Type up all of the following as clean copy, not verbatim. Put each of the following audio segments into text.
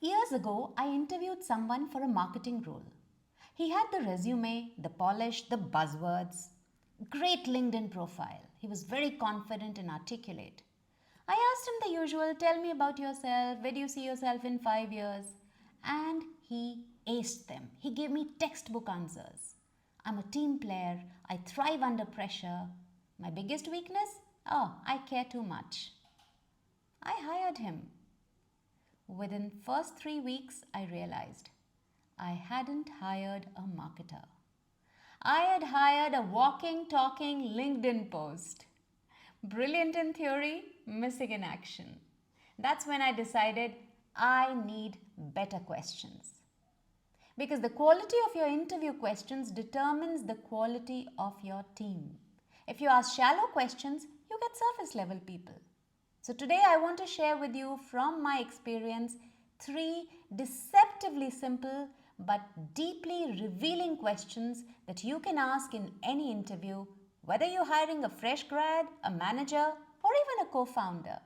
Years ago, I interviewed someone for a marketing role. He had the resume, the polish, the buzzwords, great LinkedIn profile. He was very confident and articulate. I asked him the usual, tell me about yourself, where do you see yourself in 5 years? And he aced them. He gave me textbook answers. I'm a team player. I thrive under pressure. My biggest weakness? Oh, I care too much. I hired him. Within first 3 weeks, I realized I hadn't hired a marketer. I had hired a walking, talking LinkedIn post. Brilliant in theory, missing in action. That's when I decided I need better questions. Because the quality of your interview questions determines the quality of your team. If you ask shallow questions, you get surface level people. So today I want to share with you from my experience 3 deceptively simple but deeply revealing questions that you can ask in any interview, whether you're hiring a fresh grad, a manager, or even a co-founder.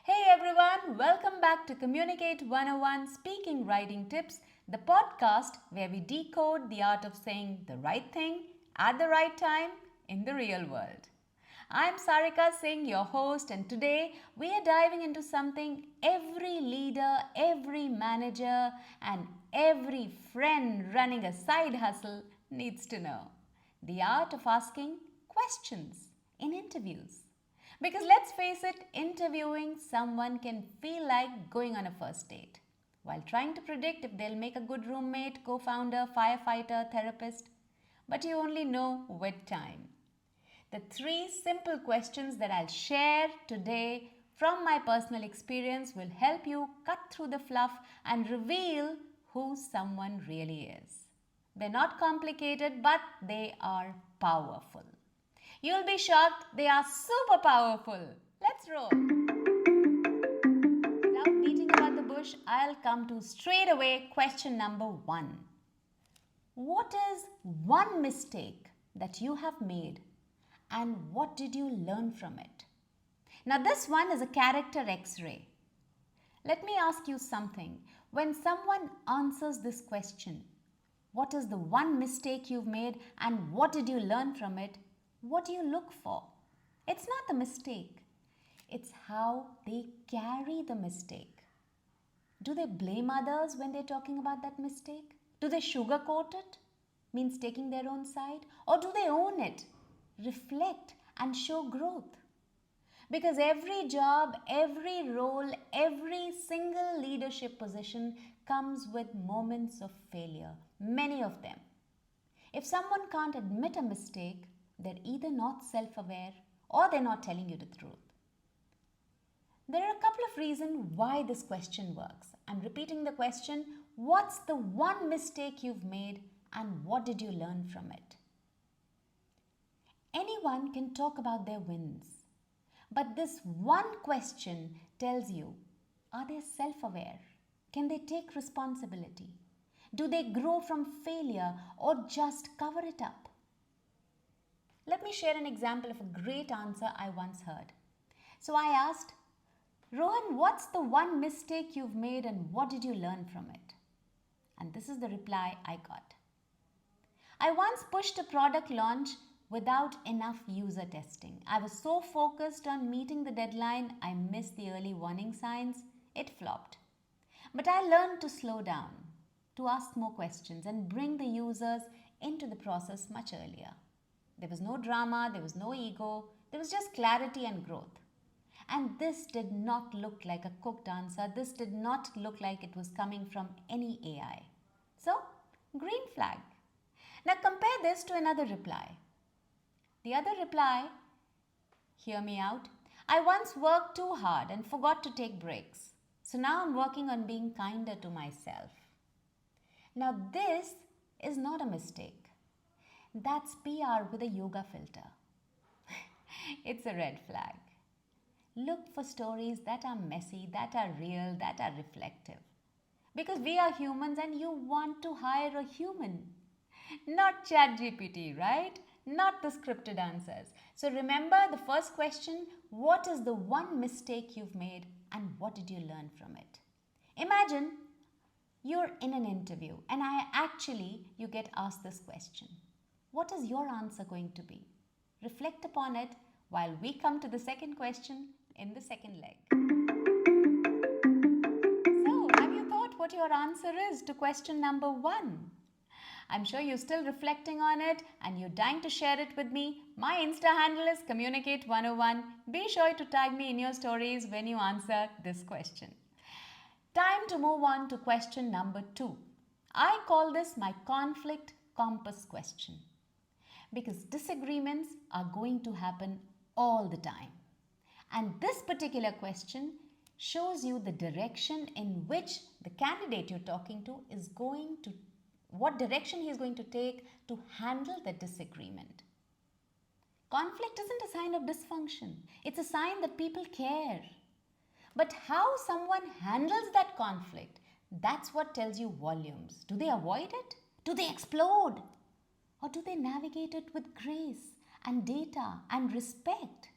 Hey everyone, welcome back to Communicate 101 Speaking Writing Tips, the podcast where we decode the art of saying the right thing at the right time in the real world. I'm Sarika Singh, your host, and today we are diving into something every leader, every manager, and every friend running a side hustle needs to know. The art of asking questions in interviews. Because let's face it, interviewing someone can feel like going on a first date while trying to predict if they'll make a good roommate, co-founder, firefighter, therapist. But you only know with time. The 3 simple questions that I'll share today from my personal experience will help you cut through the fluff and reveal who someone really is. They're not complicated, but they are powerful. You'll be shocked, they are super powerful. Let's roll. Without beating about the bush, I'll come to straight away question number 1. What is one mistake that you have made and what did you learn from it? Now this one is a character X-ray. Let me ask you something. When someone answers this question, what is the one mistake you've made and what did you learn from it? What do you look for? It's not the mistake. It's how they carry the mistake. Do they blame others when they're talking about that mistake? Do they sugarcoat it? Means taking their own side? Or do they own it? Reflect and show growth. Because every job, every role, every single leadership position comes with moments of failure, many of them. If someone can't admit a mistake, they're either not self-aware or they're not telling you the truth. There are a couple of reasons why this question works. I'm repeating the question, what's the one mistake you've made and what did you learn from it? Anyone can talk about their wins, but this one question tells you, are they self-aware? Can they take responsibility? Do they grow from failure or just cover it up? Let me share an example of a great answer I once heard. So I asked, Rohan, what's the one mistake you've made and what did you learn from it? And this is the reply I got. I once pushed a product launch without enough user testing. I was so focused on meeting the deadline, I missed the early warning signs. It flopped. But I learned to slow down, to ask more questions and bring the users into the process much earlier. There was no drama, there was no ego, there was just clarity and growth. And this did not look like a cooked answer. This did not look like it was coming from any AI. So, green flag. Now compare this to another reply. The other reply, hear me out. I once worked too hard and forgot to take breaks. So now I'm working on being kinder to myself. Now this is not a mistake. That's PR with a yoga filter. It's a red flag. Look for stories that are messy, that are real, that are reflective. Because we are humans and you want to hire a human. Not ChatGPT, right? Not the scripted answers. So remember the first question, what is the one mistake you've made and what did you learn from it? Imagine You're in an interview and you get asked this question. What is your answer going to be? Reflect upon it while we come to the second question in the second leg. So, have you thought what your answer is to question number 1? I'm sure you're still reflecting on it and you're dying to share it with me. My Insta handle is Communicate101. Be sure to tag me in your stories when you answer this question. Time to move on to question number 2. I call this my conflict compass question because disagreements are going to happen all the time. And this particular question shows you the direction in which the candidate you're talking to is going to, what direction he is going to take to handle the disagreement. Conflict isn't a sign of dysfunction. It's a sign that people care. But how someone handles that conflict, that's what tells you volumes. Do they avoid it? Do they explode? Or do they navigate it with grace and data and respect?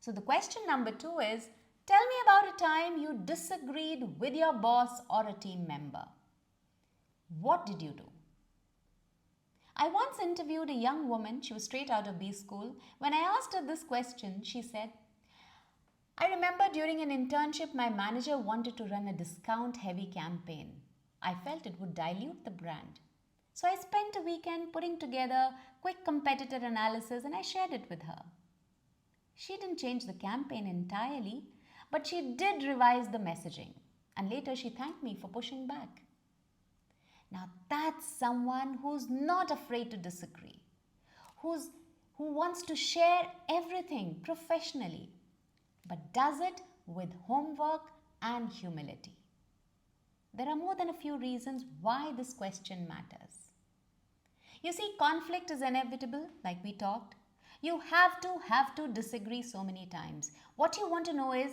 So the question number 2 is, tell me about a time you disagreed with your boss or a team member. What did you do? I once interviewed a young woman, she was straight out of B school. When I asked her this question, she said, I remember during an internship, my manager wanted to run a discount-heavy campaign. I felt it would dilute the brand. So I spent a weekend putting together quick competitor analysis and I shared it with her. She didn't change the campaign entirely, but she did revise the messaging. And later she thanked me for pushing back. Now that's someone who's not afraid to disagree, who wants to share everything professionally, but does it with homework and humility. There are more than a few reasons why this question matters. You see, conflict is inevitable, like we talked. You have to disagree so many times. What you want to know is,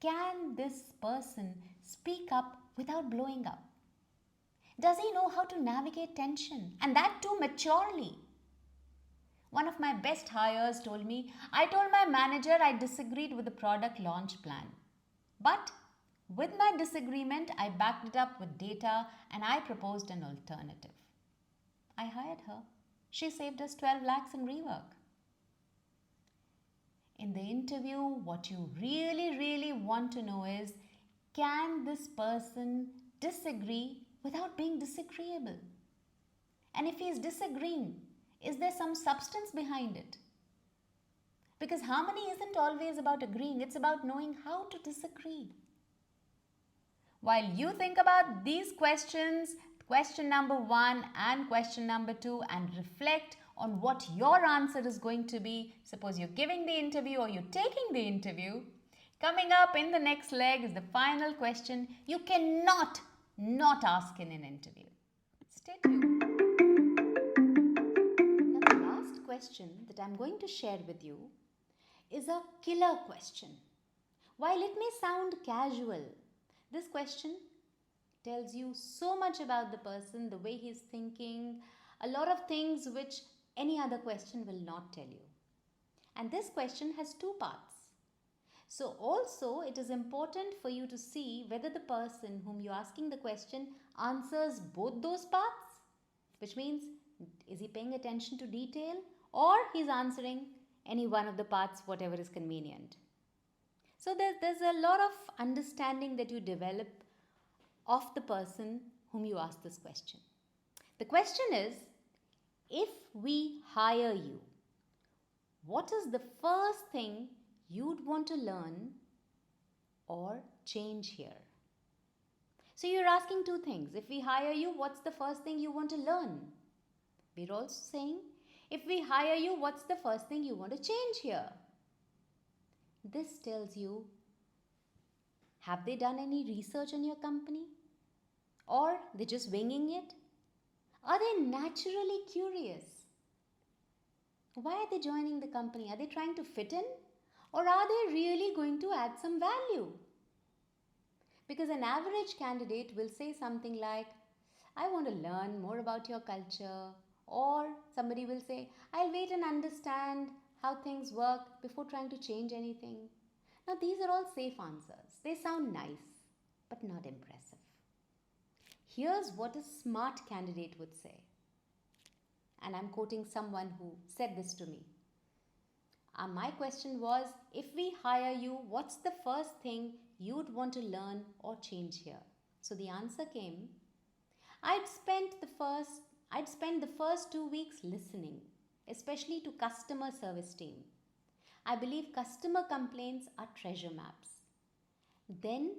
can this person speak up without blowing up? Does he know how to navigate tension? And that too maturely. One of my best hires told me, I told my manager I disagreed with the product launch plan. But with my disagreement, I backed it up with data and I proposed an alternative. I hired her. She saved us 12 lakhs in rework. In the interview, what you really want to know is, can this person disagree without being disagreeable? And if he is disagreeing, is there some substance behind it? Because harmony isn't always about agreeing, it's about knowing how to disagree. While you think about these questions, question number 1 and question number 2, and reflect on what your answer is going to be, suppose you're giving the interview or you're taking the interview, coming up in the next leg is the final question you cannot not ask in an interview. Stay tuned. Now, the last question that I'm going to share with you is a killer question. While it may sound casual, this question tells you so much about the person, the way he's thinking, a lot of things which any other question will not tell you. And this question has 2 parts. So also it is important for you to see whether the person whom you're asking the question answers both those parts, which means is he paying attention to detail or he's answering any one of the parts, whatever is convenient. So there's a lot of understanding that you develop of the person whom you ask this question. The question is, if we hire you, what is the first thing you'd want to learn or change here? So you're asking 2 things. If we hire you, what's the first thing you want to learn? We're also saying, if we hire you, what's the first thing you want to change here? This tells you, have they done any research on your company? Or they're just winging it? Are they naturally curious? Why are they joining the company? Are they trying to fit in? Or are they really going to add some value? Because an average candidate will say something like, I want to learn more about your culture. Or somebody will say, I'll wait and understand how things work before trying to change anything. Now these are all safe answers. They sound nice, but not impressive. Here's what a smart candidate would say. And I'm quoting someone who said this to me. My question was, if we hire you, what's the first thing you'd want to learn or change here? So the answer came, I'd spend the first 2 weeks listening, especially to customer service team. I believe customer complaints are treasure maps. Then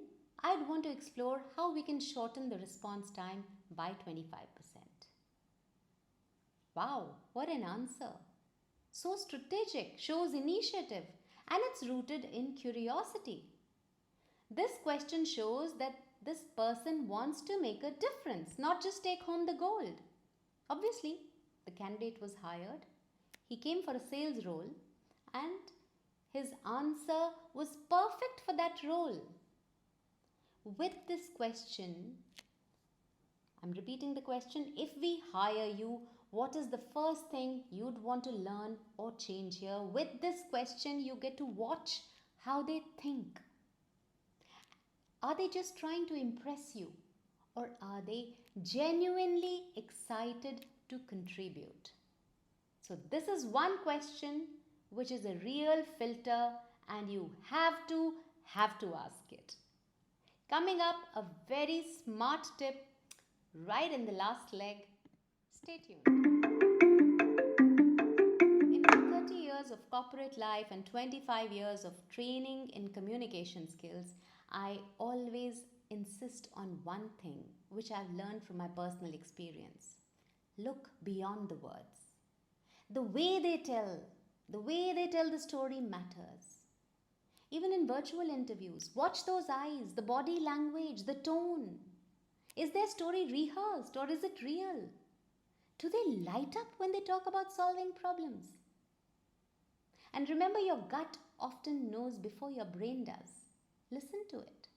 I'd want to explore how we can shorten the response time by 25%. Wow, what an answer! So strategic, shows initiative, and it's rooted in curiosity. This question shows that this person wants to make a difference, not just take home the gold. Obviously, the candidate was hired. He came for a sales role, and his answer was perfect for that role. With this question, I'm repeating the question, if we hire you, what is the first thing you'd want to learn or change here? With this question, you get to watch how they think. Are they just trying to impress you, or are they genuinely excited to contribute? So this is one question which is a real filter, and you have to ask it. Coming up, a very smart tip right in the last leg. Stay tuned. In my 30 years of corporate life and 25 years of training in communication skills, I always insist on one thing which I've learned from my personal experience. Look beyond the words. The way they tell the story matters. Even in virtual interviews, watch those eyes, the body language, the tone. Is their story rehearsed or is it real? Do they light up when they talk about solving problems? And remember, your gut often knows before your brain does. Listen to it.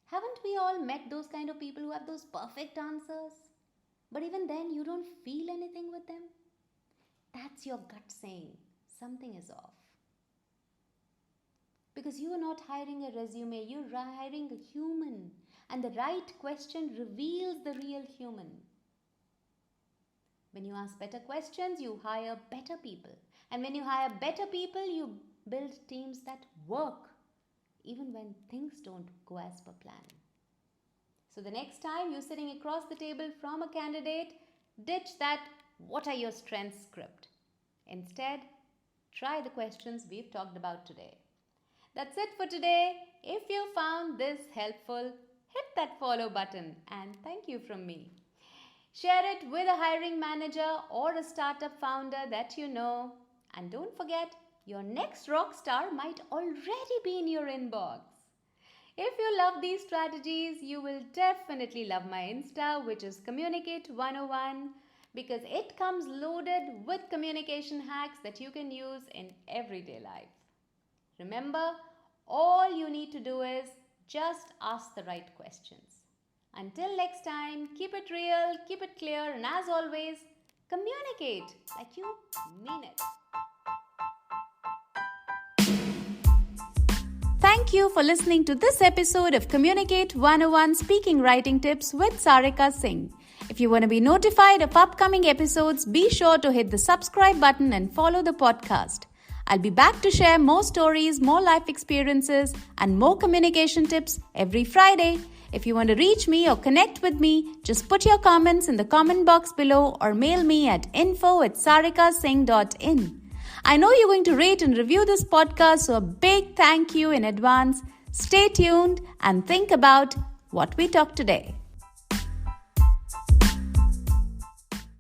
Haven't we all met those kind of people who have those perfect answers? But even then, you don't feel anything with them? That's your gut saying something is off. Because you are not hiring a resume, you're hiring a human. And the right question reveals the real human. When you ask better questions, you hire better people. And when you hire better people, you build teams that work, even when things don't go as per plan. So the next time you're sitting across the table from a candidate, ditch that "what are your strengths" script. Instead, try the questions we've talked about today. That's it for today. If you found this helpful, hit that follow button, and thank you from me. Share it with a hiring manager or a startup founder that you know. And don't forget, your next rock star might already be in your inbox. If you love these strategies, you will definitely love my Insta, which is Communicate 101, because it comes loaded with communication hacks that you can use in everyday life. Remember, all you need to do is just ask the right questions. Until next time, keep it real, keep it clear, and as always, communicate like you mean it. Thank you for listening to this episode of Communicate 101 Speaking Writing Tips with Sarika Singh. If you want to be notified of upcoming episodes, be sure to hit the subscribe button and follow the podcast. I'll be back to share more stories, more life experiences, and more communication tips every Friday. If you want to reach me or connect with me, just put your comments in the comment box below or mail me at info@sarikasingh.in. I know you're going to rate and review this podcast, so a big thank you in advance. Stay tuned and think about what we talked today.